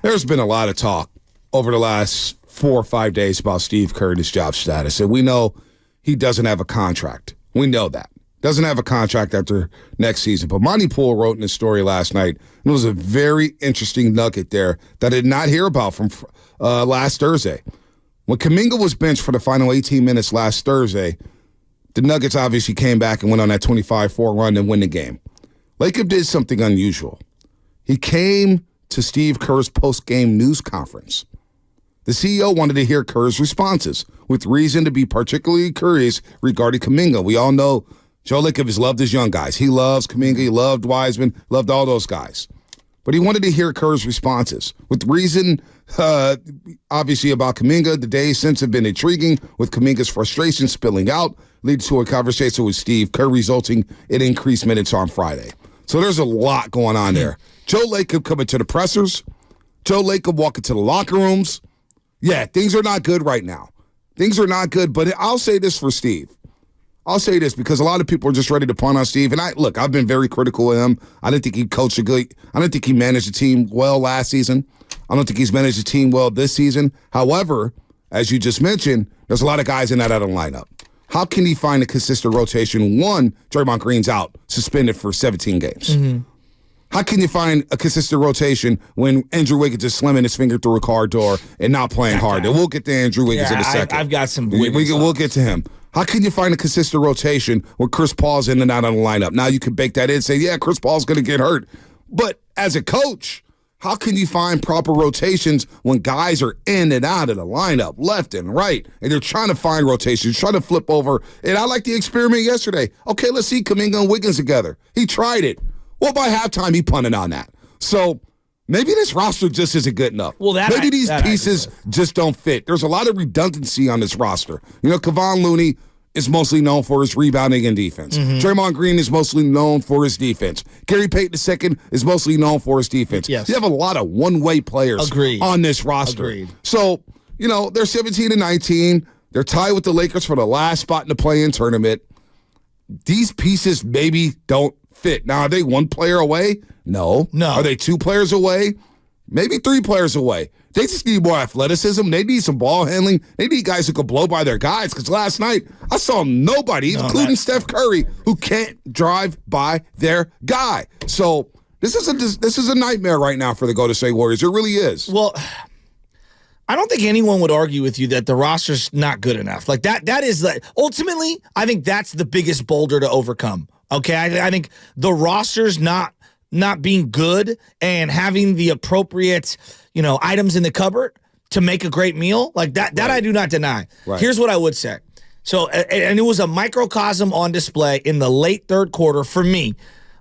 There's been a lot of talk over the last 4 or 5 days about Steve Kerr and his job status, and we know he doesn't have a contract. We know that. Doesn't have a contract after next season. But Monty Poole wrote in his story last night, and it was a very interesting nugget there that I did not hear about from last Thursday. When Kuminga was benched for the final 18 minutes last Thursday, the Nuggets obviously came back and went on that 25-4 run and win the game. Lacob did something unusual. He came to Steve Kerr's post-game news conference. The CEO wanted to hear Kerr's responses, with reason to be particularly curious regarding Kuminga. We all know Joe Lacob has loved his young guys. He loves Kuminga, he loved Wiseman, loved all those guys. But he wanted to hear Kerr's responses, with reason, obviously, about Kuminga. The days since have been intriguing, with Kuminga's frustration spilling out, leading to a conversation with Steve Kerr, resulting in increased minutes on Friday. So there's a lot going on there. Joe Lacob coming to the pressers. Joe Lacob walking to the locker rooms. Yeah, things are not good right now. Things are not good, but I'll say this for Steve. I'll say this because a lot of people are just ready to punt on Steve. And I've been very critical of him. I didn't think he coached I don't think he managed the team well last season. I don't think he's managed the team well this season. However, as you just mentioned, there's a lot of guys in that out of the lineup. How can he find a consistent rotation? One, Draymond Green's out, suspended for 17 games. Mm-hmm. How can you find a consistent rotation when Andrew Wiggins is slamming his finger through a car door and not playing hard? And we'll get to Andrew Wiggins in a second. I've got some we'll get to him. How can you find a consistent rotation when Chris Paul's in and out on the lineup? Now you can bake that in and say, yeah, Chris Paul's going to get hurt. But as a coach, how can you find proper rotations when guys are in and out of the lineup, left and right, and they're trying to find rotations, trying to flip over? And I like the experiment yesterday. Okay, let's see Kuminga and Wiggins together. He tried it. Well, by halftime, he punted on that. So maybe this roster just isn't good enough. Well, maybe these pieces just don't fit. There's a lot of redundancy on this roster. You know, Kevon Looney is mostly known for his rebounding and defense. Mm-hmm. Draymond Green is mostly known for his defense. Gary Payton II is mostly known for his defense. Yes. You have a lot of one-way players on this roster. Agreed. So, you know, they're 17-19. They're tied with the Lakers for the last spot in the play-in tournament. These pieces maybe don't fit. Now, are they one player away? No. Are they 2 players away? Maybe 3 players away. They just need more athleticism. They need some ball handling. They need guys who can blow by their guys. Because last night, I saw nobody, including Steph Curry, who can't drive by their guy. So this is a nightmare right now for the Golden State Warriors. It really is. Well, I don't think anyone would argue with you that the roster's not good enough. Like that is ultimately, I think that's the biggest boulder to overcome. Okay, I think the roster's not being good and having the appropriate, items in the cupboard to make a great meal, like that I do not deny. Right. Here's what I would say. So, and it was a microcosm on display in the late third quarter for me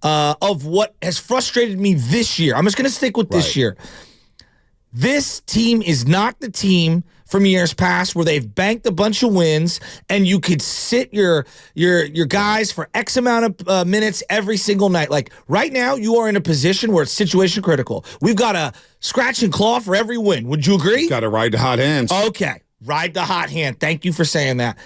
of what has frustrated me this year. I'm just going to stick with this year. This team is not the team from years past where they've banked a bunch of wins and you could sit your guys for X amount of minutes every single night. Like right now, you are in a position where it's situation critical. We've got a scratch and claw for every win. Would you agree? Got to ride the hot hands. Okay, ride the hot hand. Thank you for saying that.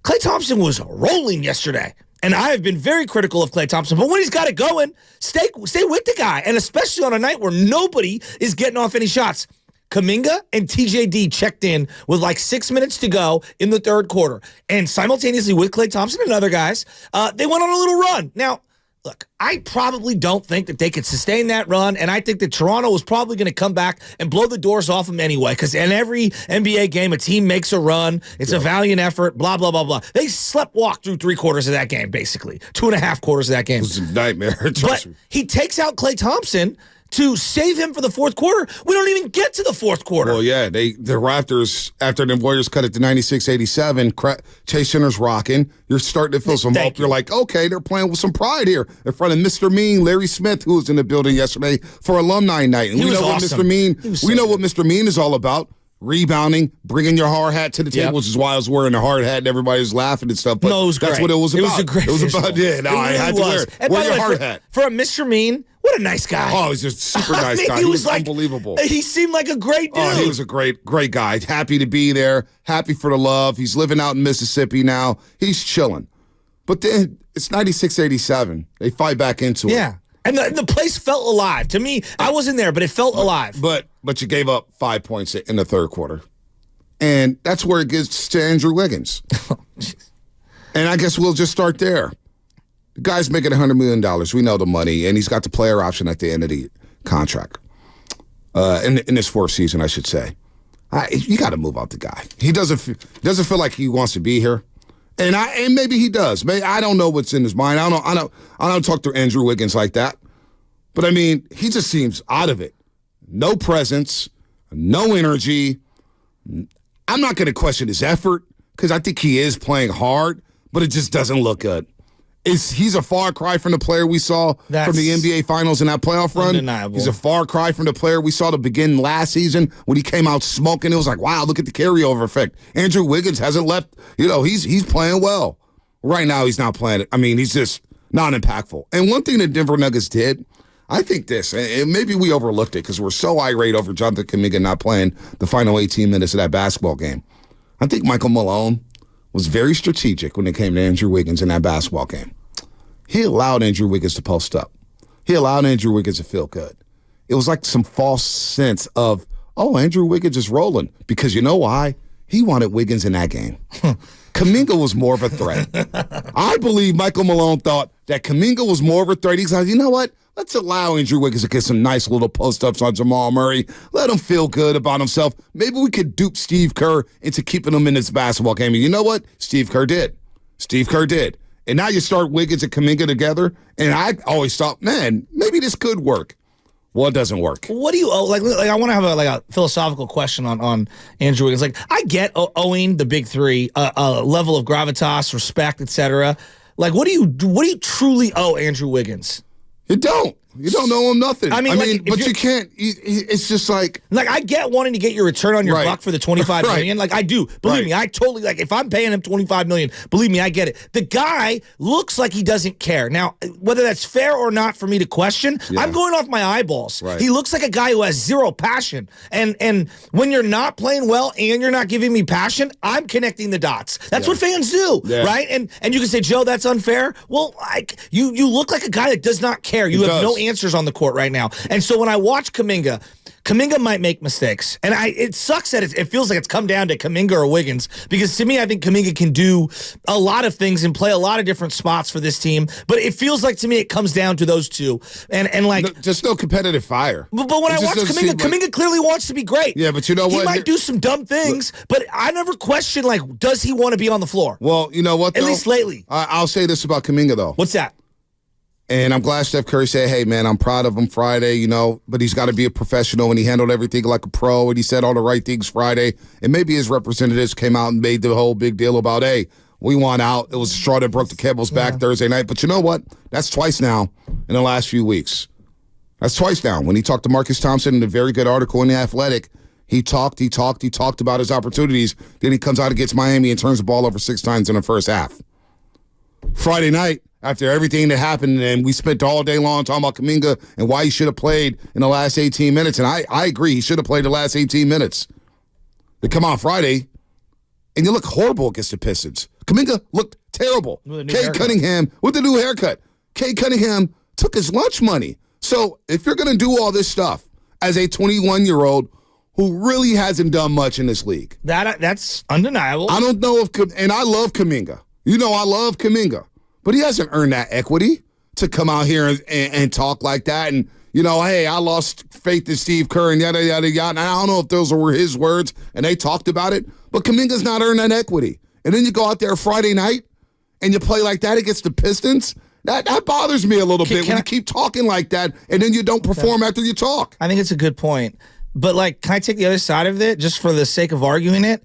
Klay Thompson was rolling yesterday. And I have been very critical of Klay Thompson, but when he's got it going, stay with the guy, and especially on a night where nobody is getting off any shots. Kuminga and TJD checked in with like 6 minutes to go in the third quarter, and simultaneously with Klay Thompson and other guys, they went on a little run. Now, look, I probably don't think that they could sustain that run, and I think that Toronto was probably going to come back and blow the doors off them anyway, because in every NBA game, a team makes a run. It's a valiant effort, blah, blah, blah, blah. They slept-walked through 3 quarters of that game, basically. 2.5 quarters of that game. It was a nightmare. But he takes out Klay Thompson to save him for the fourth quarter. We don't even get to the fourth quarter. Well, yeah, the Raptors, after the Warriors cut it to 96-87, Chase Center's rocking. You're starting to feel some hope. You're like, okay, they're playing with some pride here in front of Mr. Mean, Larry Smith, who was in the building yesterday for alumni night. And we know what awesome. What Mr. Mean is all about. Rebounding, bringing your hard hat to the table, which is why I was wearing a hard hat and everybody was laughing and stuff. But no, it was that's great. what it was about. It was a great I had to wear it. And wear your hard hat. For a Mr. Mean, what a nice guy. Oh, he's just a super nice guy. He was like, unbelievable. He seemed like a great dude. Oh, he was a great guy. Happy to be there. Happy for the love. He's living out in Mississippi now. He's chilling. But then it's 96-87. They fight back into it. Yeah. And the place felt alive. To me, I wasn't there, but it felt alive. But you gave up 5 points in the third quarter. And that's where it gets to Andrew Wiggins. And I guess we'll just start there. The guy's making $100 million. We know the money, and he's got the player option at the end of the contract. In his fourth season, I should say. You got to move out the guy. He doesn't feel like he wants to be here. And maybe he does. Maybe, I don't know what's in his mind. I don't talk to Andrew Wiggins like that. But, I mean, he just seems out of it. No presence, no energy. I'm not going to question his effort because I think he is playing hard, but it just doesn't look good. He's a far cry from the player we saw from the NBA Finals in that playoff run. Undeniable. He's a far cry from the player we saw to begin last season when he came out smoking. It was like, wow, look at the carryover effect. Andrew Wiggins hasn't left. He's playing well. Right now, he's not playing it. I mean, he's just not impactful. And one thing the Denver Nuggets did, I think this, and maybe we overlooked it because we're so irate over Jonathan Kuminga not playing the final 18 minutes of that basketball game. I think Michael Malone was very strategic when it came to Andrew Wiggins in that basketball game. He allowed Andrew Wiggins to post up. He allowed Andrew Wiggins to feel good. It was like some false sense of, Andrew Wiggins is rolling. Because you know why? He wanted Wiggins in that game. Kuminga was more of a threat. I believe Michael Malone thought that Kuminga was more of a threat. He's like, you know what? Let's allow Andrew Wiggins to get some nice little post-ups on Jamal Murray. Let him feel good about himself. Maybe we could dupe Steve Kerr into keeping him in this basketball game. And you know what? Steve Kerr did. And now you start Wiggins and Kuminga together, and I always thought, man, maybe this could work. Well, it doesn't work. What do you owe? Like I want to have a philosophical question on Andrew Wiggins. Like, I get owing the big three a level of gravitas, respect, etc. Like, what do you truly owe Andrew Wiggins? You don't. You don't owe him nothing. I mean, but you can't. It's just like I get wanting to get your return on your buck for the $25 million. Like, I do. Believe me, I totally, like, if I'm paying him $25 million, believe me, I get it. The guy looks like he doesn't care. Now, whether that's fair or not for me to question, I'm going off my eyeballs. Right. He looks like a guy who has zero passion. And when you're not playing well and you're not giving me passion, I'm connecting the dots. That's what fans do, right? And you can say, Joe, that's unfair. Well, you look like a guy that does not care. You have no answers on the court right now. And so when I watch Kuminga might make mistakes. And it sucks that it feels like it's come down to Kuminga or Wiggins, because to me, I think Kuminga can do a lot of things and play a lot of different spots for this team. But it feels like to me it comes down to those two. And like, just no competitive fire. But when I watch Kuminga, Kuminga clearly wants to be great. Yeah, but you know what? He might do some dumb things, but I never question, like, does he want to be on the floor? Well, you know what, though? At least lately. I'll say this about Kuminga, though. What's that? And I'm glad Steph Curry said, hey, man, I'm proud of him Friday, but he's got to be a professional, and he handled everything like a pro, and he said all the right things Friday. And maybe his representatives came out and made the whole big deal about, hey, we want out. It was a straw that broke the camel's back Thursday night. But you know what? That's twice now in the last few weeks. That's twice now. When he talked to Marcus Thompson in a very good article in The Athletic, he talked about his opportunities. Then he comes out against Miami and turns the ball over 6 times in the first half. Friday night, after everything that happened, and we spent all day long talking about Kuminga and why he should have played in the last 18 minutes, and I agree, he should have played the last 18 minutes. They come out Friday, and you look horrible against the Pistons. Kuminga looked terrible. Cade Cunningham, with the new haircut. Cade Cunningham took his lunch money. So if you're going to do all this stuff as a 21-year-old who really hasn't done much in this league. That's undeniable. I don't know if, and I love Kuminga. I love Kuminga. But he hasn't earned that equity to come out here and talk like that. And, hey, I lost faith in Steve Kerr and yada, yada, yada. And I don't know if those were his words and they talked about it. But Kuminga's not earned that equity. And then you go out there Friday night and you play like that against the Pistons. That bothers me a little bit when you keep talking like that and then you don't perform after you talk. I think it's a good point. But, like, can I take the other side of it just for the sake of arguing it?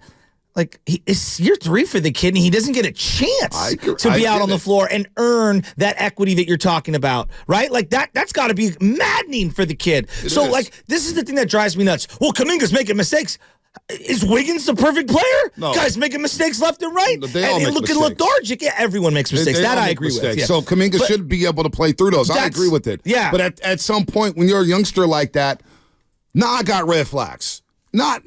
Like, it's year 3 for the kid, and he doesn't get a chance to be out on the floor and earn that equity that you're talking about, right? Like, that's got to be maddening for the kid. Like, this is the thing that drives me nuts. Well, Kuminga's making mistakes. Is Wiggins the perfect player? No. Guys making mistakes left and right. They all make looking lethargic. Yeah, everyone makes mistakes. That I agree with. Yeah. So Kuminga should be able to play through those. I agree with it. Yeah. But at some point, when you're a youngster like that, I got red flags. Not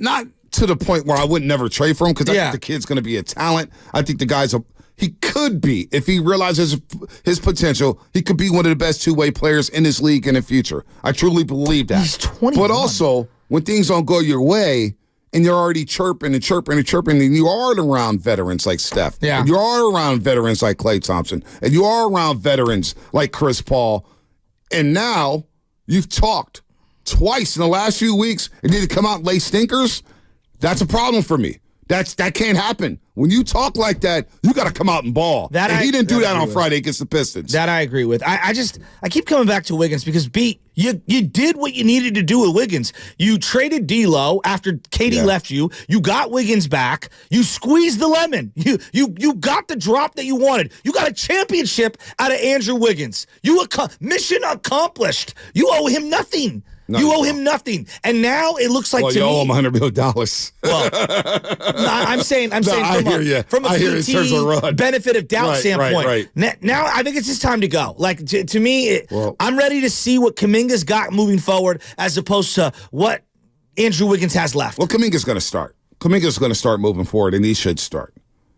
to the point where I would never trade for him, because I think the kid's going to be a talent. I think the guy's he could be, if he realizes his potential, he could be one of the best two-way players in this league in the future. I truly believe that. He's 21. But also, when things don't go your way, and you're already chirping and chirping and chirping, and you are around veterans like Steph, and you are around veterans like Klay Thompson, and you are around veterans like Chris Paul, and now you've talked twice in the last few weeks and need to come out and lay stinkers, that's a problem for me. That can't happen. When you talk like that, you got to come out and ball. He didn't do that on Friday against the Pistons. That I agree with. I keep coming back to Wiggins because, you did what you needed to do with Wiggins. You traded D'Lo after KD left you. You got Wiggins back. You squeezed the lemon. You got the drop that you wanted. You got a championship out of Andrew Wiggins. Mission accomplished. You owe him nothing. You owe him nothing. And now it looks like to you me. owe him $100 million. Well, I'm saying from a PT benefit of doubt standpoint. Right. Now I think it's his time to go. Like to me, I'm ready to see what Kuminga's got moving forward as opposed to what Andrew Wiggins has left. Well, Kuminga's going to start. Kuminga's going to start moving forward, and he should start.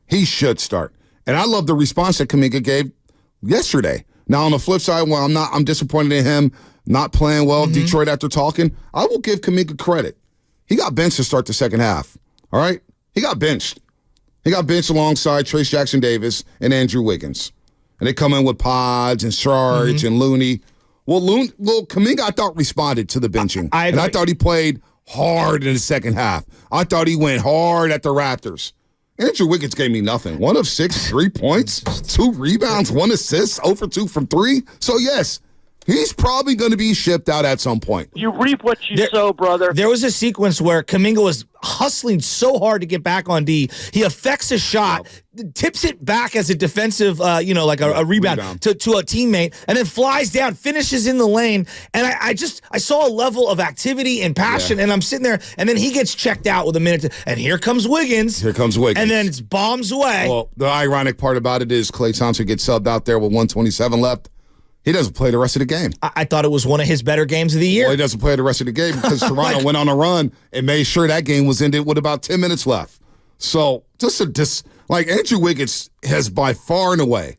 He should start. And I love the response that Kuminga gave yesterday. Now, on the flip side, I'm disappointed in him not playing well, Detroit after talking. I will give Kuminga credit. He got benched to start the second half. All right? He got benched. He got benched alongside Trace Jackson-Davis and Andrew Wiggins. And they come in with Pods and Sharge and Looney. Well, Kuminga, I thought, responded to the benching. I thought he played hard in the second half. I thought he went hard at the Raptors. Andrew Wiggins gave me nothing. 1 of 6, 3 points, 2 rebounds, 1 assist, 0 for 2 from 3. So, yes, he's probably going to be shipped out at some point. You reap what you sow, brother. There was a sequence where Kuminga was hustling so hard to get back on D. He affects a shot, tips it back as a defensive, like a rebound. To a teammate, and then flies down, finishes in the lane. And I saw a level of activity and passion, and I'm sitting there, and then he gets checked out with a minute, and here comes Wiggins. And then it's bombs away. Well, the ironic part about it is Klay Thompson gets subbed out there with 1:27 left. He doesn't play the rest of the game. I thought it was one of his better games of the year. Well, he doesn't play the rest of the game because Toronto went on a run and made sure that game was ended with about 10 minutes left. So, Andrew Wiggins has by far and away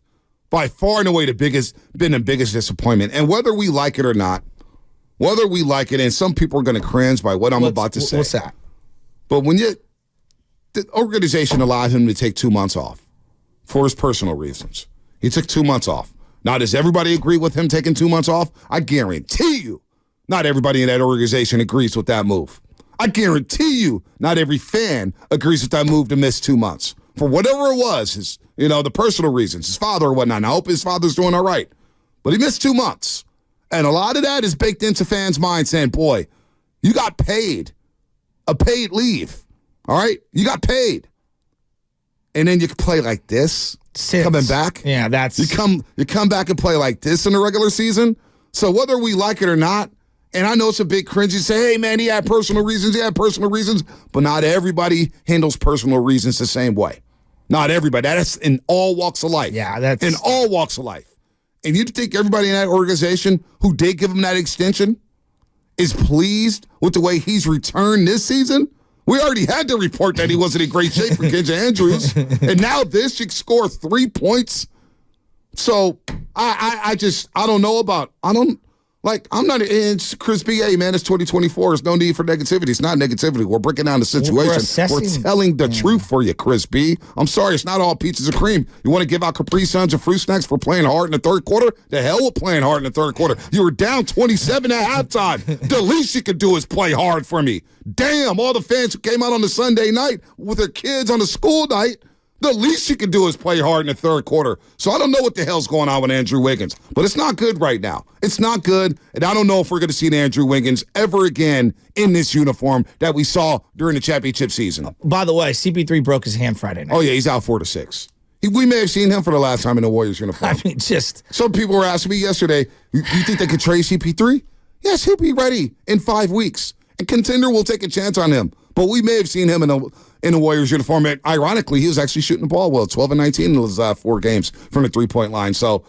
the biggest disappointment. And whether we like it or not, and some people are going to cringe by what I'm about to say. What's that? But the organization allowed him to take 2 months off for his personal reasons. He took 2 months off. Now, does everybody agree with him taking 2 months off? I guarantee you, not everybody in that organization agrees with that move. I guarantee you, not every fan agrees with that move to miss 2 months. For whatever it was, the personal reasons, his father or whatnot. And I hope his father's doing all right. But he missed 2 months. And a lot of that is baked into fans' minds saying, boy, you got paid. A paid leave. All right? You got paid. And then you can play like this. Coming back, you come back and play like this in the regular season. So whether we like it or not, and I know it's a bit cringy to say, hey man, he had personal reasons, but not everybody handles personal reasons the same way. Not everybody. That's in all walks of life. Yeah, that's in all walks of life. And you think everybody in that organization who did give him that extension is pleased with the way he's returned this season? We already had to report that he wasn't in great shape for Kenja Andrews. And now this, you score 3 points. So I don't know about, I'm not, it's Chris B. Hey, man, it's 2024. There's no need for negativity. It's not negativity. We're breaking down the situation. We're telling the truth for you, Chris B. I'm sorry, it's not all peaches and cream. You want to give out Capri Suns and fruit snacks for playing hard in the third quarter? The hell with playing hard in the third quarter. You were down 27 at halftime. The least you could do is play hard for me. Damn, all the fans who came out on the Sunday night with their kids on the school night, the least you can do is play hard in the third quarter. So I don't know what the hell's going on with Andrew Wiggins, but it's not good right now. It's not good, and I don't know if we're going to see Andrew Wiggins ever again in this uniform that we saw during the championship season. By the way, CP3 broke his hand Friday night. Oh, yeah, he's out 4 to 6. We may have seen him for the last time in the Warriors uniform. I mean, Some people were asking me yesterday, you think they could trade CP3? Yes, he'll be ready in 5 weeks. And Contender will take a chance on him. But we may have seen him in a Warriors uniform. And ironically, he was actually shooting the ball well, 12 and 19 in those 4 games from the three-point line. So